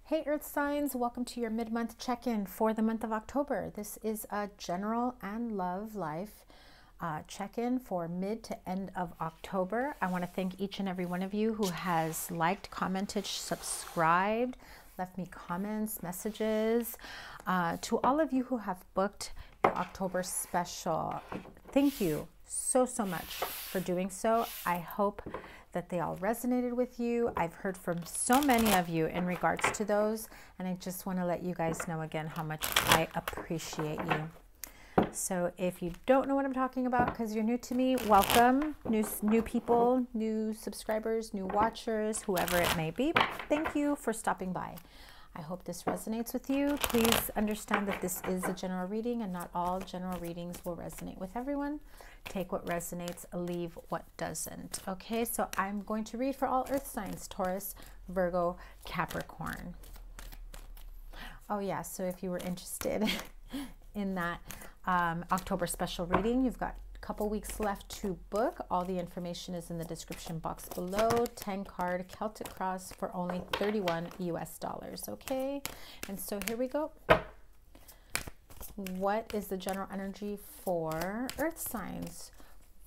Hey Earth signs, welcome to your mid-month check-in for the month of October. This is a general and love life check-in for mid to end of October. I want to thank each and every one of you who has liked, commented, subscribed, left me comments, messages. To all of you who have booked the October special, thank you so much for doing so. I hope that they all resonated with you. I've heard from so many of you in regards to those, and I just want to let you guys know again how much I appreciate you. So if you don't know what I'm talking about because you're new to me, welcome. New people, new subscribers, new watchers, whoever it may be. Thank you for stopping by. I hope this resonates with you. Please understand that this is a general reading and not all general readings will resonate with everyone. Take what resonates, leave what doesn't. Okay, so I'm going to read for all earth signs, Taurus, Virgo, Capricorn. Oh yeah, so if you were interested in that October special reading, you've got a couple weeks left to book. All the information is in the description box below. 10 card Celtic cross for only $31 US. Okay, and so here we go. What is the general energy for earth signs?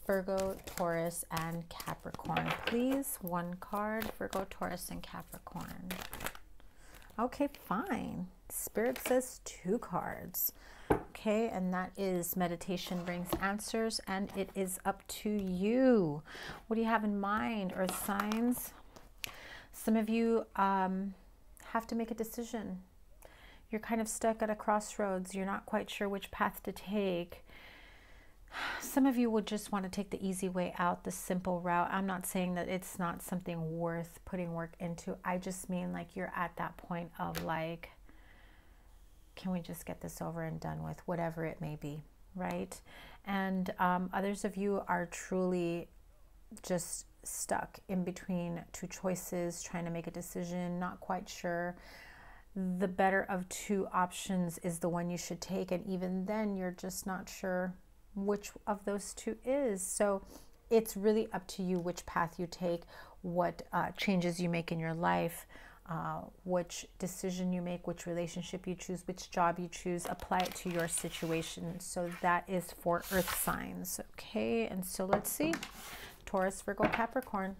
Virgo, Taurus, and Capricorn. Please, one card, Virgo, Taurus, and Capricorn. Okay, fine. Spirit says 2 cards. Okay, and that is meditation brings answers, and it is up to you. What do you have in mind, earth signs? Some of you have to make a decision. You're kind of stuck at a crossroads. You're not quite sure which path to take. Some of you would just want to take the easy way out, the simple route. I'm not saying that it's not something worth putting work into. I just mean like you're at that point of like, can we just get this over and done with, whatever it may be, right? And others of you are truly just stuck in between 2 choices, trying to make a decision, not quite sure. The better of 2 options is the one you should take, and even then you're just not sure which of those 2 is. So it's really up to you which path you take, what changes you make in your life, which decision you make, which relationship you choose, which job you choose. Apply it to your situation. So that is for earth signs. Okay, and so let's see. Taurus, Virgo, Capricorn,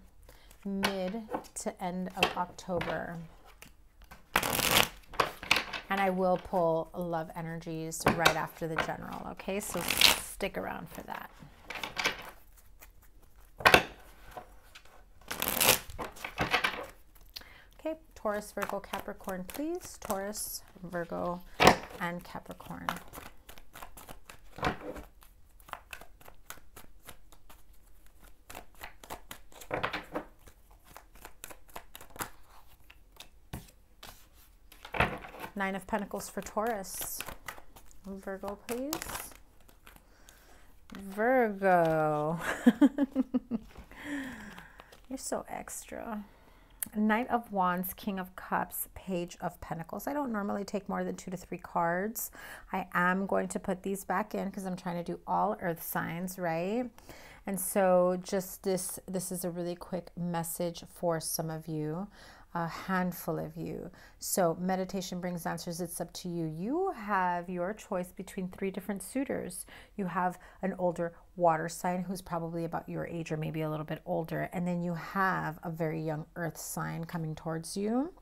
mid to end of October. And I will pull love energies right after the general, okay? So stick around for that. Okay, Taurus, Virgo, Capricorn, please. Taurus, Virgo, and Capricorn. Nine of Pentacles for Taurus. Virgo, please. Virgo. You're so extra. Knight of Wands, King of Cups, Page of Pentacles. I don't normally take more than 2 to 3 cards. I am going to put these back in because I'm trying to do all earth signs, right? And so just this is a really quick message for some of you, a handful of you. So meditation brings answers. It's up to you. You have your choice between 3 different suitors. You have an older water sign who's probably about your age or maybe a little bit older. And then you have a very young earth sign coming towards you.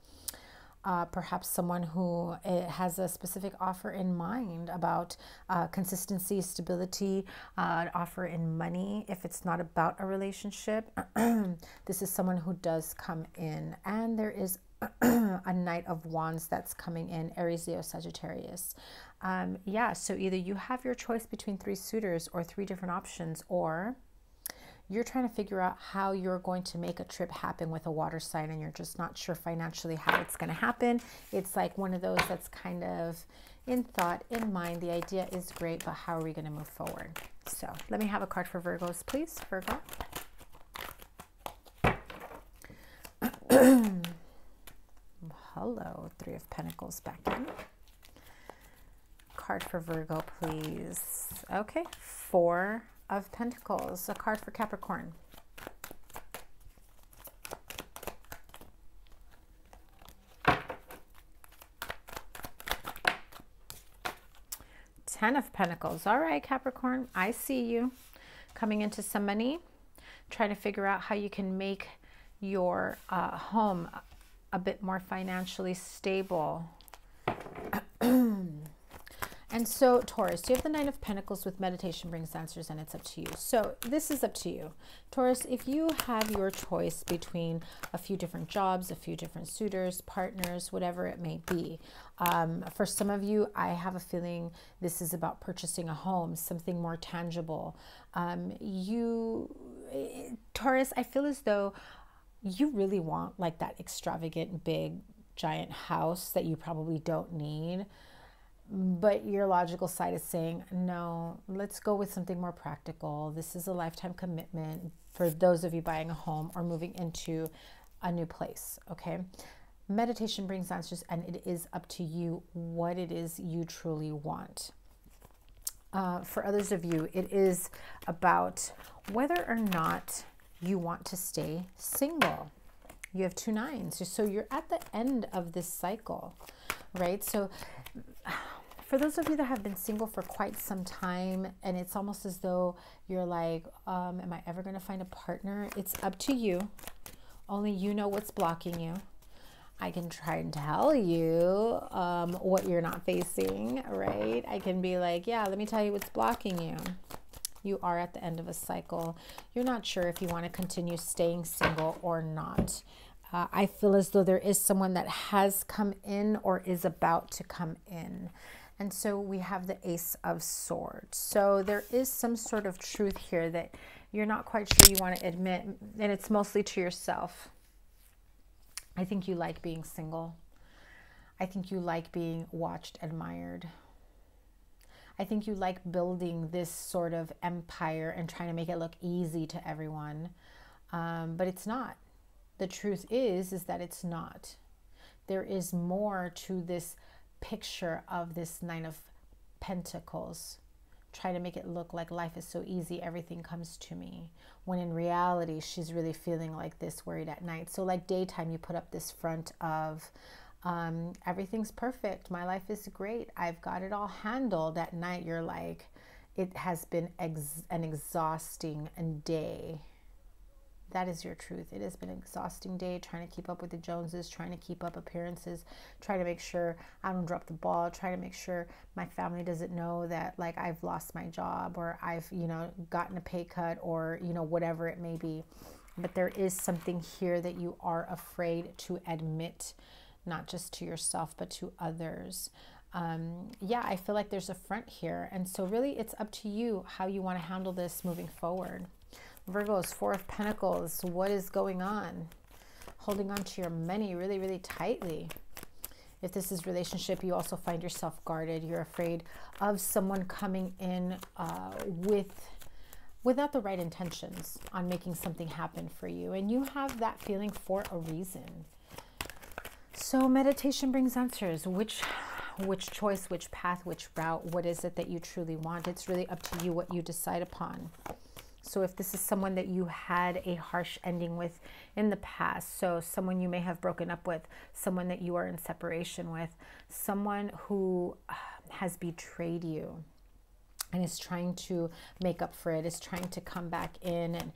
Perhaps someone who has a specific offer in mind about consistency, stability, an offer in money. If it's not about a relationship, this is someone who does come in. And there is a Knight of Wands that's coming in, Aries, Leo, Sagittarius. Yeah, so either you have your choice between 3 suitors or 3 different options, or you're trying to figure out how you're going to make a trip happen with a water sign and you're just not sure financially how it's going to happen. It's like one of those that's kind of in thought, in mind. The idea is great, but how are we going to move forward? So let me have a card for Virgos, please. Virgo. Hello, 3 of Pentacles back in. Card for Virgo, please. Okay, 4 of Pentacles, a card for Capricorn. Ten of Pentacles. All right, Capricorn, I see you coming into some money, trying to figure out how you can make your home a bit more financially stable. And so, Taurus, you have the Nine of Pentacles with meditation brings answers, and it's up to you. So this is up to you. Taurus, if you have your choice between a few different jobs, a few different suitors, partners, whatever it may be. For some of you, I have a feeling this is about purchasing a home, something more tangible. Taurus, I feel as though you really want like that extravagant, big, giant house that you probably don't need. But your logical side is saying, no, let's go with something more practical. This is a lifetime commitment for those of you buying a home or moving into a new place, okay? Meditation brings answers, and it is up to you what it is you truly want. For others of you, it is about whether or not you want to stay single. You have 2 nines, so you're at the end of this cycle, right? So for those of you that have been single for quite some time, and it's almost as though you're like, am I ever going to find a partner? It's up to you. Only you know what's blocking you. I can try and tell you what you're not facing, right? I can be like, yeah, let me tell you what's blocking you. You are at the end of a cycle. You're not sure if you want to continue staying single or not. I feel as though there is someone that has come in or is about to come in. And so we have the Ace of Swords. So there is some sort of truth here that you're not quite sure you want to admit, and it's mostly to yourself. I think you like being single. I think you like being watched, admired. I think you like building this sort of empire and trying to make it look easy to everyone. But it's not. The truth is that it's not. There is more to this picture of this Nine of Pentacles. Try to make it look like life is so easy, everything comes to me. When in reality, she's really feeling like this, worried at night. So like daytime, you put up this front of everything's perfect. My life is great. I've got it all handled. At night, you're like, it has been an exhausting day. That is your truth. It has been an exhausting day trying to keep up with the Joneses, trying to keep up appearances, trying to make sure I don't drop the ball, trying to make sure my family doesn't know that like I've lost my job or I've, gotten a pay cut or, whatever it may be. But there is something here that you are afraid to admit, not just to yourself, but to others. Yeah, I feel like there's a front here. And so really it's up to you how you want to handle this moving forward. Virgos, 4 of Pentacles. What is going on? Holding on to your money really, really tightly. If this is relationship, you also find yourself guarded. You're afraid of someone coming in without the right intentions on making something happen for you. And you have that feeling for a reason. So meditation brings answers. Which choice, which path, which route, what is it that you truly want? It's really up to you what you decide upon. So if this is someone that you had a harsh ending with in the past, so someone you may have broken up with, someone that you are in separation with, someone who has betrayed you and is trying to make up for it, is trying to come back in and,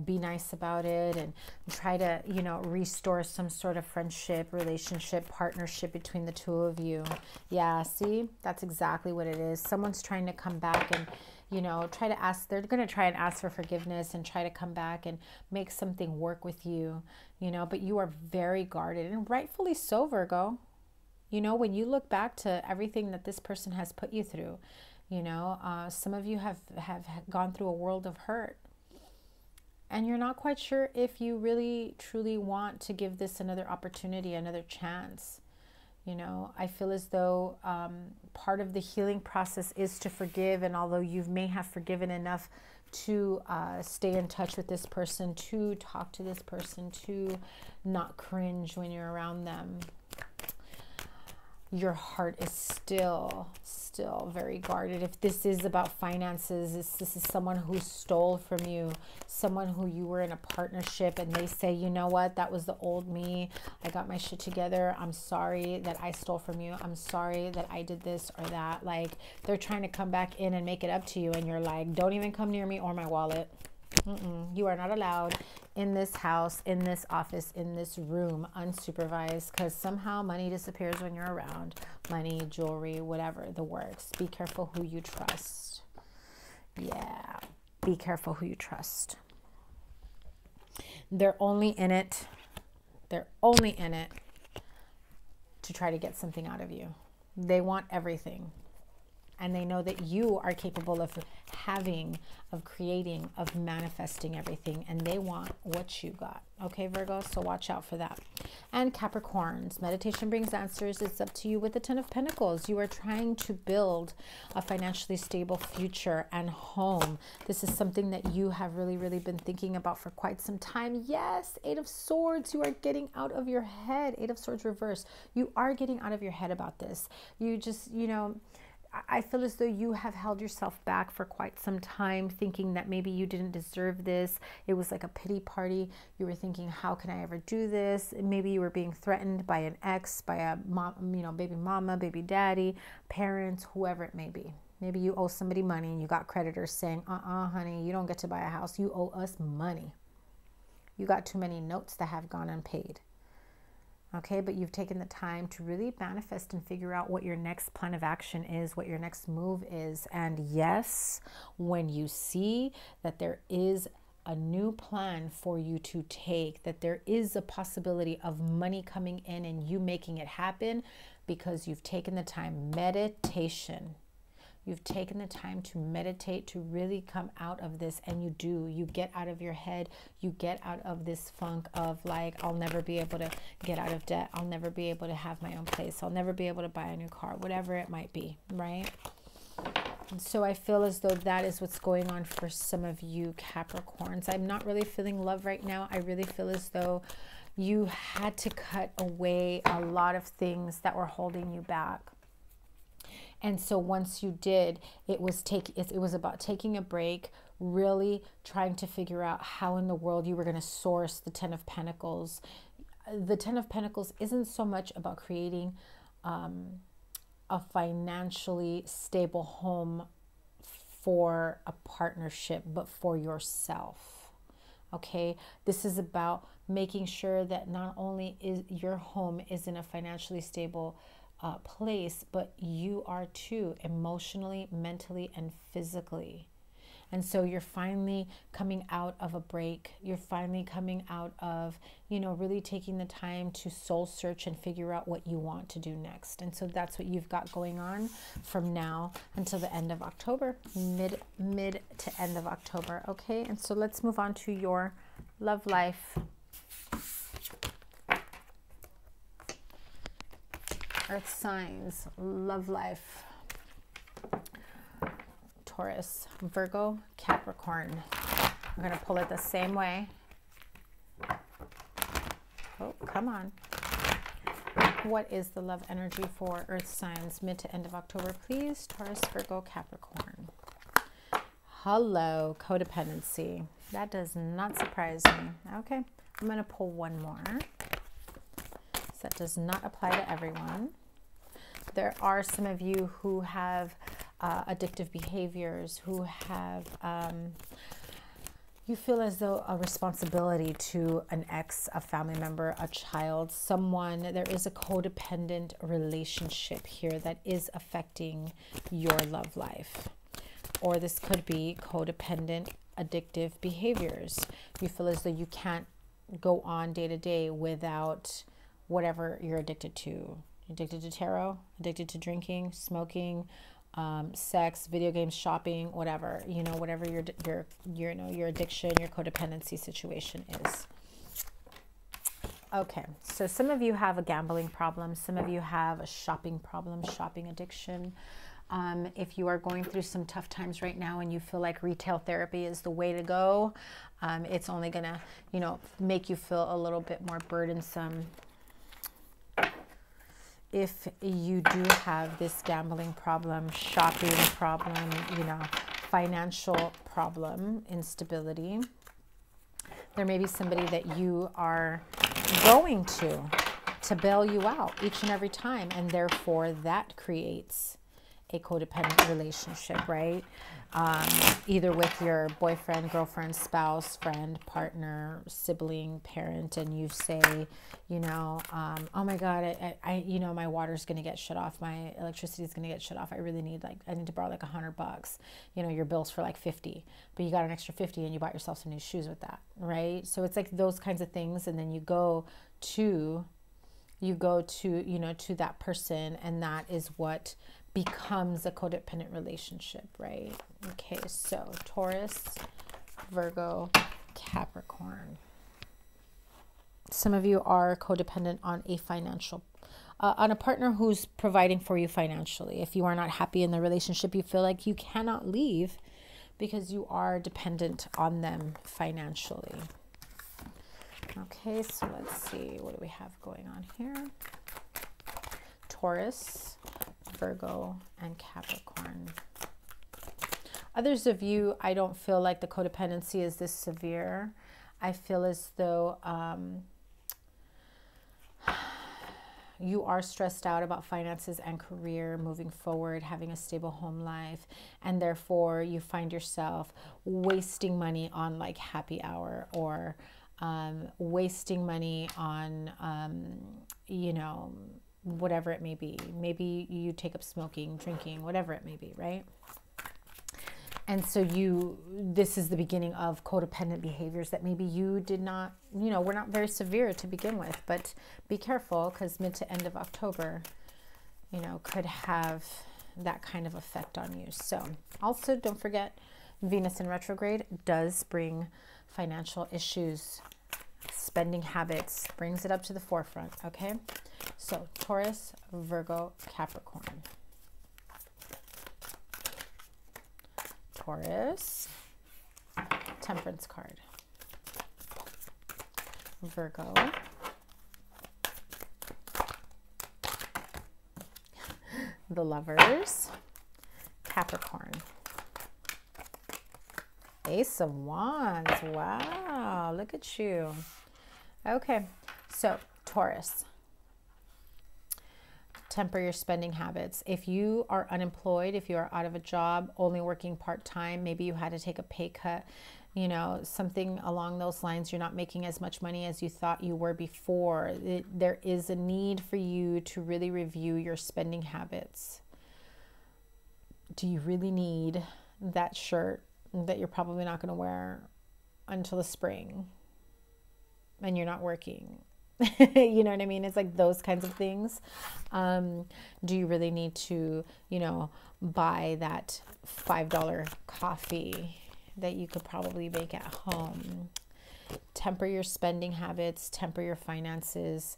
be nice about it and try to, restore some sort of friendship, relationship, partnership between the two of you. Yeah, see, that's exactly what it is. Someone's trying to come back and, try to ask, they're going to try and ask for forgiveness and try to come back and make something work with you, but you are very guarded, and rightfully so, Virgo. When you look back to everything that this person has put you through, some of you have gone through a world of hurt, and you're not quite sure if you really truly want to give this another opportunity, another chance. I feel as though part of the healing process is to forgive, and although you may have forgiven enough to stay in touch with this person, to talk to this person, to not cringe when you're around them, your heart is still very guarded. If this is about finances, this is someone who stole from you, someone who you were in a partnership and they say, you know what, that was the old me. I got my shit together. I'm sorry that I stole from you. I'm sorry that I did this or that. Like, they're trying to come back in and make it up to you. And you're like, don't even come near me or my wallet. You are not allowed in this house, in this office, in this room, unsupervised, because somehow money disappears when you're around. Money, jewelry, whatever, the works. Be careful who you trust. Yeah, be careful who you trust. They're only in it. They're only in it to try to get something out of you. They want everything. And they know that you are capable of having, of creating, of manifesting everything. And they want what you got. Okay, Virgo? So watch out for that. And Capricorns, meditation brings answers. It's up to you with the Ten of Pentacles. You are trying to build a financially stable future and home. This is something that you have really, really been thinking about for quite some time. Yes, Eight of Swords. You are getting out of your head. Eight of Swords reverse. You are getting out of your head about this. You just, you know, I feel as though you have held yourself back for quite some time, thinking that maybe you didn't deserve this. It was like a pity party. You were thinking, how can I ever do this? Maybe you were being threatened by an ex, by a mom, you know, baby mama, baby daddy, parents, whoever it may be. Maybe you owe somebody money and you got creditors saying, honey, you don't get to buy a house. You owe us money. You got too many notes that have gone unpaid. Okay, but you've taken the time to really manifest and figure out what your next plan of action is, what your next move is. And yes, when you see that there is a new plan for you to take, that there is a possibility of money coming in and you making it happen because you've taken the time. Meditation. You've taken the time to meditate, to really come out of this, and you do. You get out of your head. You get out of this funk of like, I'll never be able to get out of debt. I'll never be able to have my own place. I'll never be able to buy a new car, whatever it might be, right? And so I feel as though that is what's going on for some of you Capricorns. I'm not really feeling love right now. I really feel as though you had to cut away a lot of things that were holding you back. And so once you did, it was about taking a break, really trying to figure out how in the world you were going to source the Ten of Pentacles. The Ten of Pentacles isn't so much about creating a financially stable home for a partnership, but for yourself. Okay, this is about making sure that not only is your home is in a financially stable place, but you are too, emotionally, mentally, and physically. And so you're finally coming out of a break. You're finally coming out of, you know, really taking the time to soul search and figure out what you want to do next. And so that's what you've got going on from now until the end of October, mid to end of October. Okay, and so let's move on to your love life. Earth signs, love life. Taurus, Virgo, Capricorn. I'm going to pull it the same way. Oh, come on. What is the love energy for Earth signs mid to end of October, please? Taurus, Virgo, Capricorn. Hello, codependency. That does not surprise me. Okay, I'm going to pull one more. That does not apply to everyone. There are some of you who have addictive behaviors, who have, you feel as though a responsibility to an ex, a family member, a child, someone. There is a codependent relationship here that is affecting your love life. Or this could be codependent addictive behaviors. You feel as though you can't go on day to day without whatever you're addicted to. Addicted to tarot, addicted to drinking, smoking, sex, video games, shopping, whatever, you know, whatever your addiction, your codependency situation is. Okay, so some of you have a gambling problem. Some of you have a shopping problem, shopping addiction. If you are going through some tough times right now and you feel like retail therapy is the way to go, it's only gonna, you know, make you feel a little bit more burdensome. if you do have this gambling problem, shopping problem, you know, financial problem, instability, there may be somebody that you are going to bail you out each and every time, and therefore that creates a codependent relationship, right? Either with your boyfriend, girlfriend, spouse, friend, partner, sibling, parent, and you say, you know, oh my God, I you know, my water's going to get shut off. My electricity is going to get shut off. I really need, like, I need to borrow like $100. You know, your bill's for like 50, but you got an extra 50 and you bought yourself some new shoes with that, right? So it's like those kinds of things. And then you go to, you know, to that person, and that is what becomes a codependent relationship, right? Okay, so Taurus, Virgo, Capricorn. Some of you are codependent on a financial, on a partner who's providing for you financially. If you are not happy in the relationship, you feel like you cannot leave because you are dependent on them financially. Okay, so let's see, what do we have going on here? Taurus, Virgo, and Capricorn. Others of you, I don't feel like the codependency is this severe. I feel as though you are stressed out about finances and career moving forward, having a stable home life, and therefore you find yourself wasting money on like happy hour, or wasting money on, you know, whatever it may be. Maybe you take up smoking, drinking, whatever it may be, right? And so this is the beginning of codependent behaviors that maybe you did not, you know, were not very severe to begin with, but be careful, because mid to end of October, you know, could have that kind of effect on you. So also don't forget, Venus in retrograde does bring financial issues. Spending habits brings it up to the forefront, okay? So Taurus, Virgo, Capricorn. Taurus, Temperance card. Virgo, the Lovers, Capricorn. Ace of Wands. Wow, look at you. Okay, so Taurus, temper your spending habits. If you are unemployed, if you are out of a job, only working part-time, maybe you had to take a pay cut, you know, something along those lines, you're not making as much money as you thought you were before. There is a need for you to really review your spending habits. Do you really need that shirt that you're probably not going to wear until the spring and you're not working? You know what I mean? It's like those kinds of things. Do you really need to, you know, buy that $5 coffee that you could probably make at home? Temper your spending habits, temper your finances,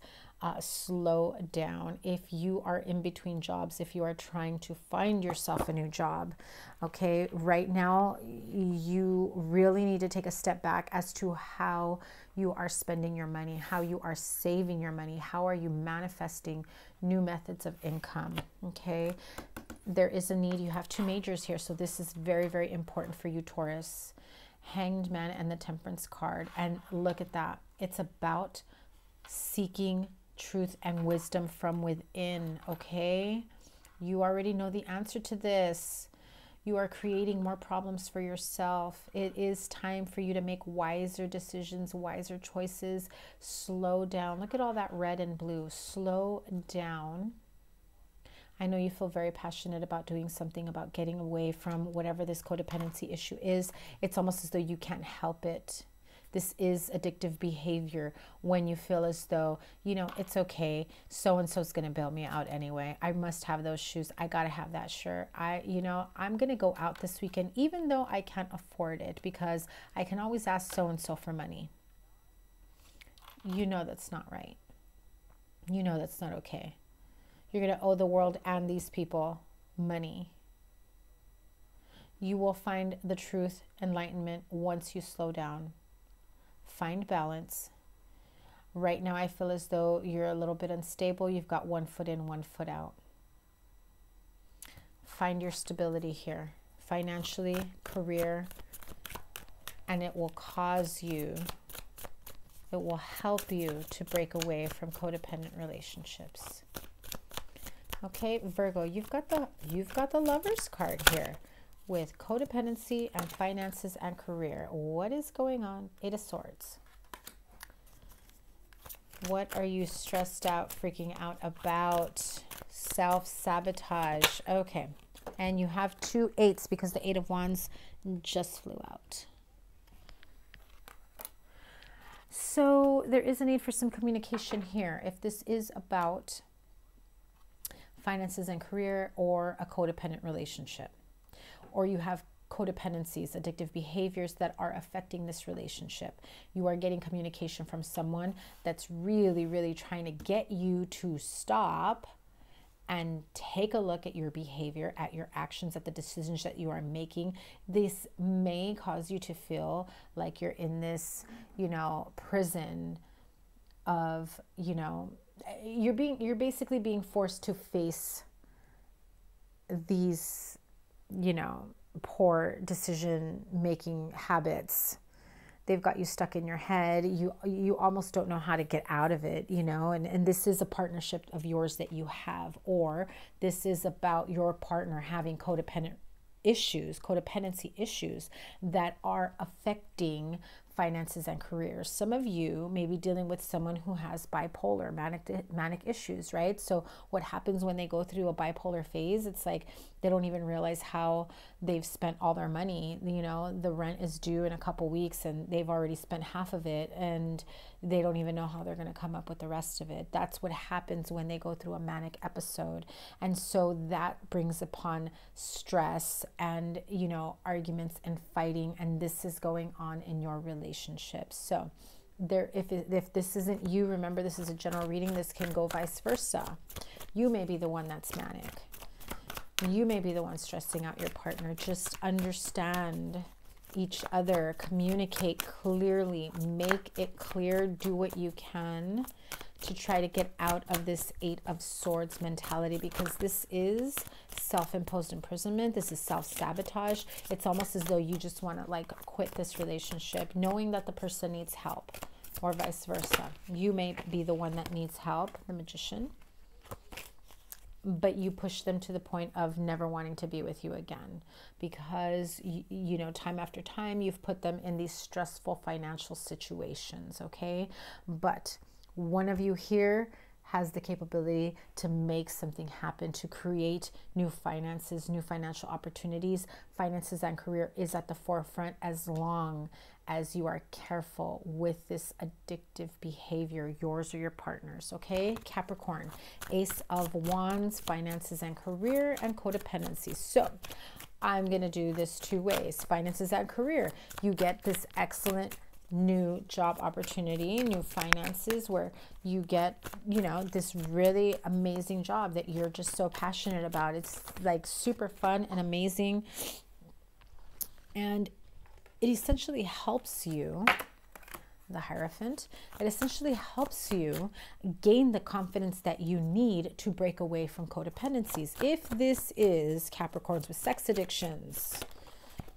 slow down. If you are in between jobs, if you are trying to find yourself a new job, okay, right now you really need to take a step back as to how you are spending your money, how you are saving your money, how are you manifesting new methods of income, okay? There is a need. You have two majors here, so this is very, very important for you, Taurus. Hanged Man and the Temperance card, and look at that. It's about seeking truth and wisdom from within, okay? You already know the answer to this. You are creating more problems for yourself. It is time for you to make wiser decisions, wiser choices. Slow down. Look at all that red and blue. Slow down. I know you feel very passionate about doing something, about getting away from whatever this codependency issue is. It's almost as though you can't help it. This is addictive behavior when you feel as though, you know, it's okay. So-and-so is going to bail me out anyway. I must have those shoes. I got to have that shirt. You know, I'm going to go out this weekend, even though I can't afford it, because I can always ask so-and-so for money. You know, that's not right. You know, that's not okay. You're going to owe the world and these people money. You will find the truth, enlightenment, once you slow down. Find balance. Right now, I feel as though you're a little bit unstable. You've got one foot in, one foot out. Find your stability here, financially, career, and it will cause you, it will help you to break away from codependent relationships. Okay, Virgo, you've got the Lovers card here with codependency and finances and career. What is going on? Eight of Swords. What are you stressed out, freaking out about? Self-sabotage. Okay. And you have 2 8s because the 8 of Wands just flew out. So there is a need for some communication here. If this is about finances and career or a codependent relationship, or you have codependencies, addictive behaviors that are affecting this relationship, you are getting communication from someone that's really, really trying to get you to stop and take a look at your behavior, at your actions, at the decisions that you are making. This may cause you to feel like you're in this, you know, prison of, you know, you're basically being forced to face these, you know, poor decision making habits. They've got you stuck in your head. You almost don't know how to get out of it, you know, and this is a partnership of yours that you have, or this is about your partner having codependency issues that are affecting finances and careers. Some of you may be dealing with someone who has bipolar, manic issues, right? So what happens when they go through a bipolar phase, it's like they don't even realize how they've spent all their money. You know, the rent is due in a couple weeks and they've already spent half of it and they don't even know how they're going to come up with the rest of it. That's what happens when they go through a manic episode. And so that brings upon stress and, you know, arguments and fighting, and this is going on in your relationship. So if this isn't you, remember this is a general reading. This can go vice versa. You may be the one that's manic. You may be the one stressing out your partner. Just understand each other, communicate clearly, make it clear, do what you can to try to get out of this 8 of Swords mentality, because this is self-imposed imprisonment. This is self-sabotage. It's almost as though you just want to like quit this relationship knowing that the person needs help, or vice versa. You may be the one that needs help, the Magician, but you push them to the point of never wanting to be with you again because, you know, time after time, you've put them in these stressful financial situations, okay? But one of you here has the capability to make something happen, to create new finances, new financial opportunities. Finances and career is at the forefront as long as you are careful with this addictive behavior, yours or your partner's, okay? Capricorn, Ace of Wands, finances and career, and codependency. So I'm going to do this 2 ways. Finances and career, you get this excellent new job opportunity, new finances, where you get, you know, this really amazing job that you're just so passionate about. It's like super fun and amazing, and it essentially helps you, the Hierophant, it essentially helps you gain the confidence that you need to break away from codependencies. If this is Capricorns with sex addictions,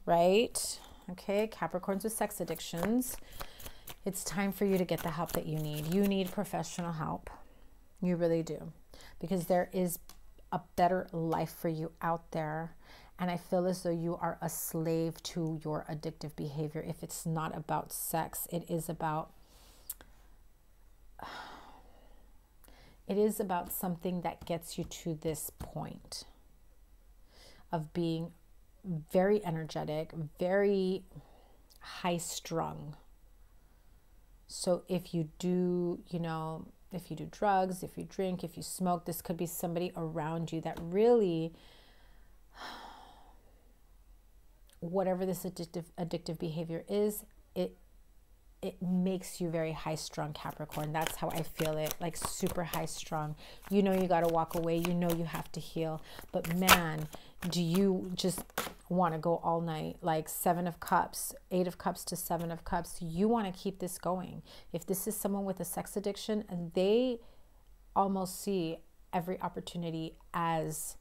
right? Okay, Capricorns with sex addictions, it's time for you to get the help that you need. You need professional help. You really do. Because there is a better life for you out there. And I feel as though you are a slave to your addictive behavior. If it's not about sex, it is about something that gets you to this point of being very energetic, very high strung. So if you do, you know, if you do drugs, if you drink, if you smoke, this could be somebody around you that really, whatever this addictive behavior is, it makes you very high strung, Capricorn. That's how I feel it, like super high strung. You know, you got to walk away. You know, you have to heal. But man, do you just want to go all night, like 7 of Cups, 8 of Cups to 7 of Cups. You want to keep this going. If this is someone with a sex addiction, they almost see every opportunity as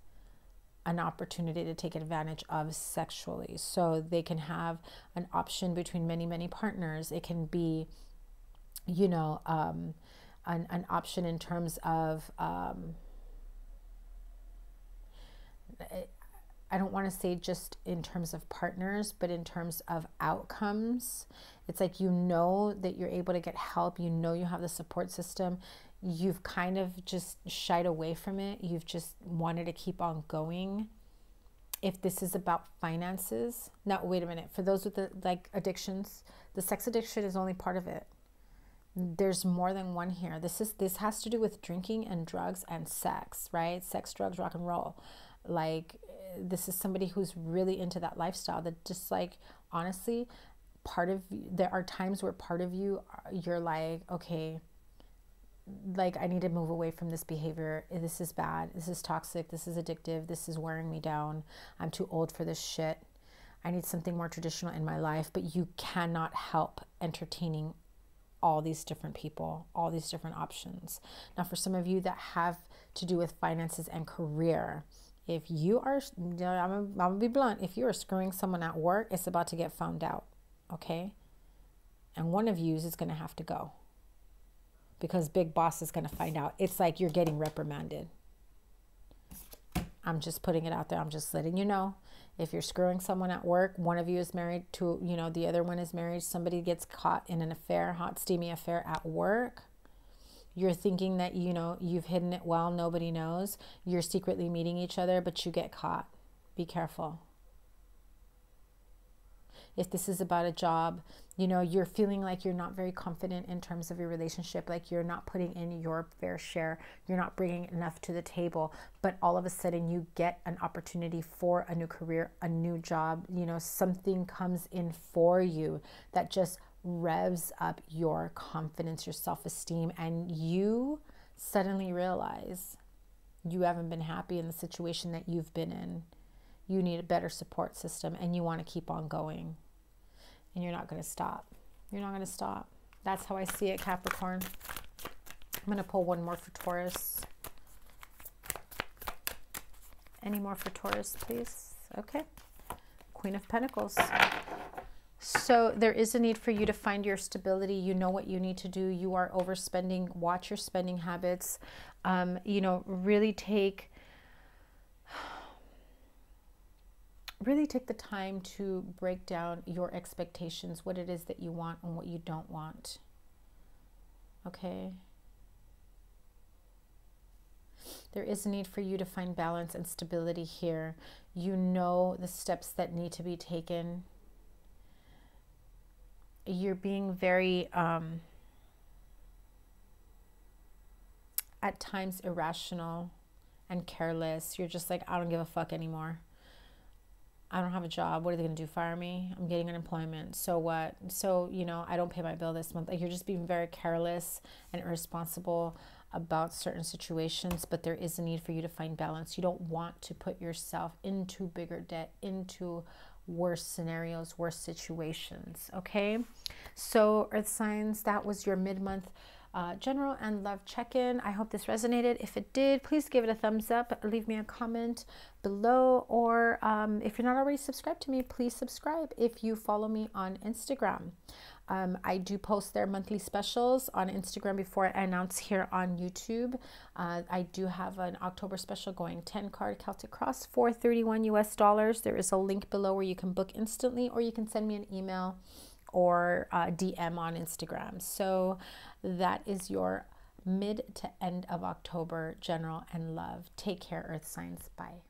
an opportunity to take advantage of sexually. So they can have an option between many, many partners. It can be, you know, an option in terms of, I don't want to say just in terms of partners, but in terms of outcomes. It's like, you know that you're able to get help. You know you have the support system. You've kind of just shied away from it. You've just wanted to keep on going. If this is about finances, now wait a minute. For those with the like addictions, the sex addiction is only part of it. There's more than one here. This has to do with drinking and drugs and sex, right? Sex, drugs, rock and roll. Like, this is somebody who's really into that lifestyle, that just like, honestly, there are times where part of you, you're like, okay, like, I need to move away from this behavior. This is bad. This is toxic. This is addictive. This is wearing me down. I'm too old for this shit. I need something more traditional in my life. But you cannot help entertaining all these different people, all these different options. Now, for some of you that have to do with finances and career, if you are, I'm gonna be blunt, if you are screwing someone at work, it's about to get found out, okay? And one of you is going to have to go, because Big Boss is going to find out. It's like you're getting reprimanded. I'm just putting it out there. I'm just letting you know. If you're screwing someone at work, one of you is married to, you know, the other one is married. Somebody gets caught in an affair, hot, steamy affair at work. You're thinking that, you know, you've hidden it well, nobody knows. You're secretly meeting each other, but you get caught. Be careful. If this is about a job, you know, you're feeling like you're not very confident in terms of your relationship, like you're not putting in your fair share, you're not bringing enough to the table, but all of a sudden you get an opportunity for a new career, a new job, you know, something comes in for you that just revs up your confidence, your self-esteem, and you suddenly realize you haven't been happy in the situation that you've been in. You need a better support system, and you want to keep on going, and you're not going to stop. You're not going to stop. That's how I see it, Capricorn. I'm going to pull one more for Taurus. Any more for Taurus, please? Okay. Queen of Pentacles. So there is a need for you to find your stability. You know what you need to do. You are overspending. Watch your spending habits. You know, really take the time to break down your expectations, what it is that you want and what you don't want. Okay? There is a need for you to find balance and stability here. You know the steps that need to be taken. You're being very, at times, irrational and careless. You're just like, I don't give a fuck anymore. I don't have a job. What are they going to do? Fire me? I'm getting unemployment. So what? So, you know, I don't pay my bill this month. Like, you're just being very careless and irresponsible about certain situations, but there is a need for you to find balance. You don't want to put yourself into bigger debt, into worse scenarios, worse situations. Okay, so Earth signs, that was your mid-month general and love check-in. I hope this resonated. If it did, please give it a thumbs up, leave me a comment below, or if you're not already subscribed to me, please subscribe if you follow me on Instagram. I do post their monthly specials on Instagram before I announce here on YouTube. I do have an October special going, 10 card Celtic Cross for $31 US. There is a link below where you can book instantly, or you can send me an email or DM on Instagram. So that is your mid to end of October general and love. Take care, Earth signs. Bye.